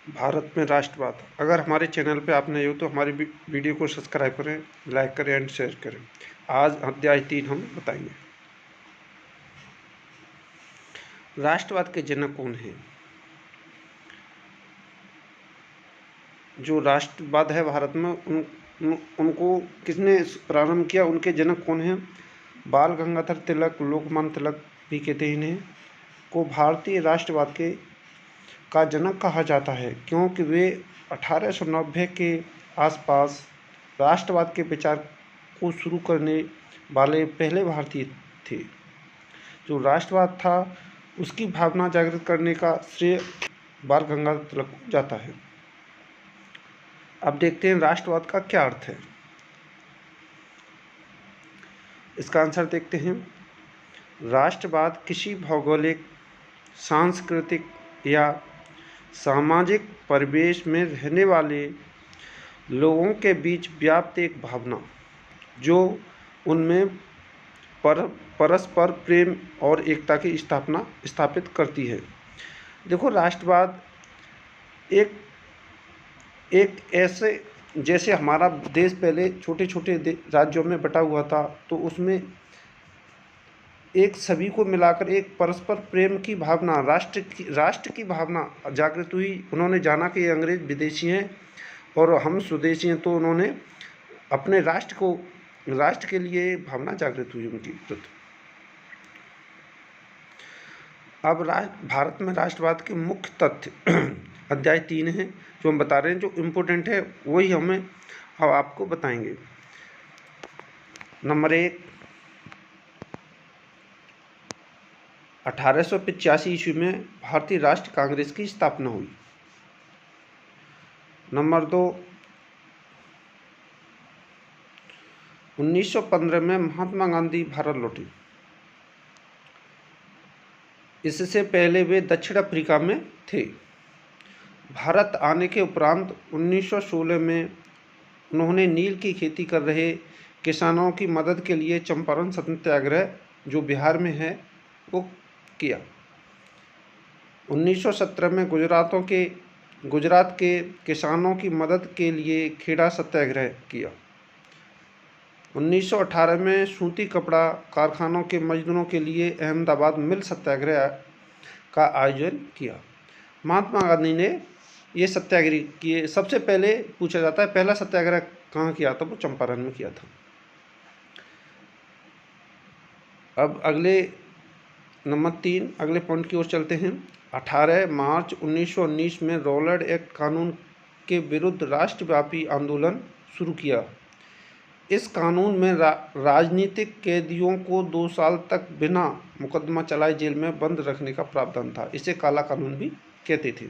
भारत में राष्ट्रवाद। अगर हमारे चैनल पे आप नए हो तो हमारी वीडियो को सब्सक्राइब करें, लाइक करें एंड शेयर करें। आज अध्याय 3 हम बताएंगे। राष्ट्रवाद के जनक कौन हैं? जो राष्ट्रवाद है भारत में उनको किसने प्रारंभ किया, उनके जनक कौन हैं? बाल गंगाधर तिलक, लोकमान्य तिलक भी कहते हैं इन्हें, को भारतीय राष्ट्रवाद का जनक कहा जाता है, क्योंकि वे 1890 के आसपास राष्ट्रवाद के विचार को शुरू करने वाले पहले भारतीय थे। जो राष्ट्रवाद था उसकी भावना जागृत करने का श्रेय बाल गंगाधर तिलक को जाता है। अब देखते हैं राष्ट्रवाद का क्या अर्थ है। इसका आंसर देखते हैं। राष्ट्रवाद किसी भौगोलिक, सांस्कृतिक या सामाजिक परिवेश में रहने वाले लोगों के बीच व्याप्त एक भावना, जो उनमें परस्पर प्रेम और एकता की स्थापित करती है। देखो, राष्ट्रवाद एक ऐसे, जैसे हमारा देश पहले छोटे छोटे राज्यों में बटा हुआ था, तो उसमें एक सभी को मिलाकर एक परस्पर प्रेम की भावना, राष्ट्र की भावना जागृत हुई। उन्होंने जाना कि ये अंग्रेज विदेशी हैं और हम स्वदेशी हैं, तो उन्होंने अपने राष्ट्र के लिए भावना जागृत हुई उनकी प्रति। अब भारत में राष्ट्रवाद के मुख्य तथ्य अध्याय 3 है, जो हम बता रहे हैं। जो इम्पोर्टेंट है वही हमें अब आपको बताएंगे। नंबर 1, 1885 ईस्वी में भारतीय राष्ट्र कांग्रेस की स्थापना हुई। नंबर 2, 1915 में महात्मा गांधी भारत लौटे। इससे पहले वे दक्षिण अफ्रीका में थे। भारत आने के उपरांत 1916 में उन्होंने नील की खेती कर रहे किसानों की मदद के लिए चंपारण सत्याग्रह, जो बिहार में है, वो किया। 1917 में गुजरात के किसानों की मदद के लिए खेड़ा सत्याग्रह किया। 1918 में सूती कपड़ा कारखानों के मजदूरों के लिए अहमदाबाद मिल सत्याग्रह का आयोजन किया। महात्मा गांधी ने ये सत्याग्रह किए। सबसे पहले पूछा जाता है पहला सत्याग्रह कहाँ किया था, वो चंपारण में किया था। अब अगले नंबर 3 अगले पॉइंट की ओर चलते हैं। 18 मार्च 1919 में रॉलर्ड एक्ट कानून के विरुद्ध राष्ट्रव्यापी आंदोलन शुरू किया। इस कानून में राजनीतिक कैदियों को 2 साल तक बिना मुकदमा चलाए जेल में बंद रखने का प्रावधान था। इसे काला कानून भी कहते थे।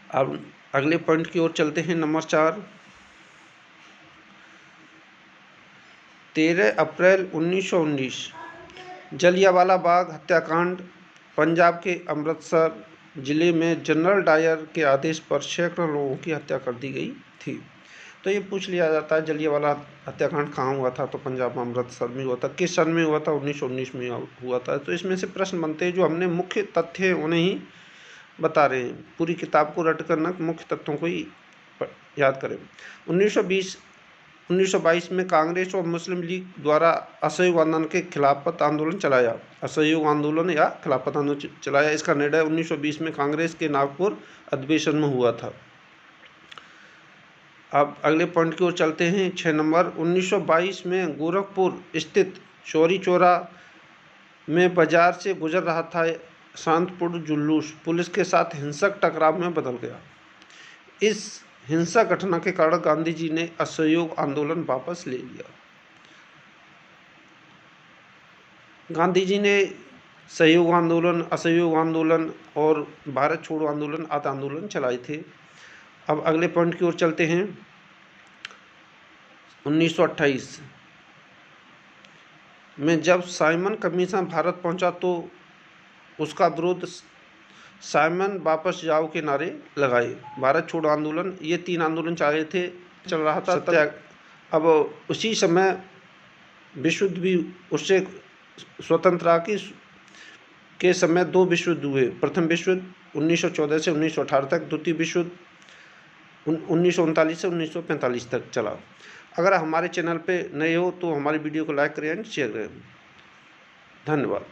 अब अगले पॉइंट की ओर चलते हैं। नंबर 4, 13 अप्रैल 1919 जलियांवाला बाग हत्याकांड। पंजाब के अमृतसर जिले में जनरल डायर के आदेश पर सैकड़ों लोगों की हत्या कर दी गई थी। तो ये पूछ लिया जाता है जलियांवाला हत्याकांड कहाँ हुआ था, तो पंजाब में अमृतसर में हुआ था। किस सन में हुआ था? 1919 में हुआ था। तो इसमें से प्रश्न बनते हैं। जो हमने मुख्य तथ्य हैं उन्हें ही बता रहे हैं। पूरी किताब को रट करना, मुख्य तथ्यों को ही याद करें। 1922 में कांग्रेस और मुस्लिम लीग द्वारा असहयोग आंदोलन के खिलाफत आंदोलन चलाया। असहयोग आंदोलन या खिलाफत आंदोलन चलाया। इसका निर्णय 1920 में कांग्रेस के नागपुर अधिवेशन में हुआ था। अब अगले पॉइंट की ओर चलते हैं। 6 नंबर, 1922 में गोरखपुर स्थित चौरी चौरा में बाजार से गुजर रहा था शांतिपूर्ण जुलूस पुलिस के साथ हिंसक टकराव में बदल गया। इस हिंसक घटना के कारण गांधी जी ने असहयोग आंदोलन वापस ले लिया। गांधी जी ने सहयोग आंदोलन, असहयोग आंदोलन और भारत छोड़ो आंदोलन आदि आंदोलन चलाए थे। अब अगले पॉइंट की ओर चलते हैं। 1928 में जब साइमन कमीशन भारत पहुंचा तो उसका विरोध साइमन वापस जाओ के नारे लगाए। भारत छोड़ो आंदोलन, ये 3 आंदोलन चल रहा था। अब उसी समय विश्व भी उससे स्वतंत्रता के समय 2 विश्व युद्ध हुए। प्रथम विश्व युद्ध 1914 से 1918 तक, द्वितीय विश्व युद्ध 1939 से 1945 तक चला। अगर हमारे चैनल पे नए हो तो हमारी वीडियो को लाइक करें एंड शेयर करें। धन्यवाद।